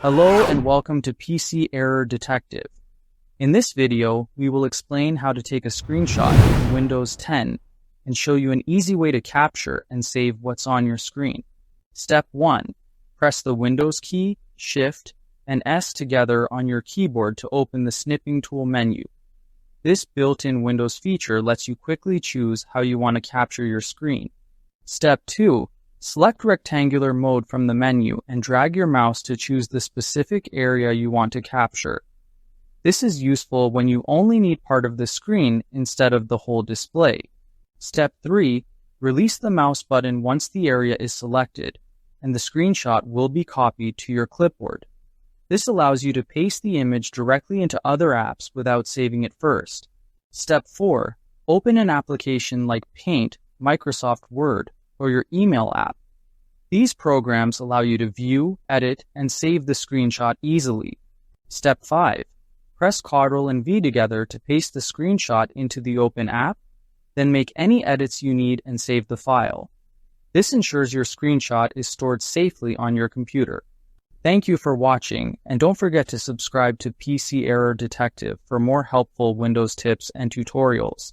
Hello and welcome to PC Error Detective. In this video, we will explain how to take a screenshot in Windows 10 and show you an easy way to capture and save what's on your screen. Step 1. Press the Windows key, Shift, and S together on your keyboard to open the Snipping Tool menu. This built-in Windows feature lets you quickly choose how you want to capture your screen. Step 2. Select rectangular mode from the menu and drag your mouse to choose the specific area you want to capture. This is useful when you only need part of the screen instead of the whole display. Step 3. Release the mouse button once the area is selected, and the screenshot will be copied to your clipboard. This allows you to paste the image directly into other apps without saving it first. Step 4. Open an application like Paint, Microsoft Word, or your email app. These programs allow you to view, edit, and save the screenshot easily. Step 5. Press Ctrl and V together to paste the screenshot into the open app, then make any edits you need and save the file. This ensures your screenshot is stored safely on your computer. Thank you for watching, and don't forget to subscribe to PC Error Detective for more helpful Windows tips and tutorials.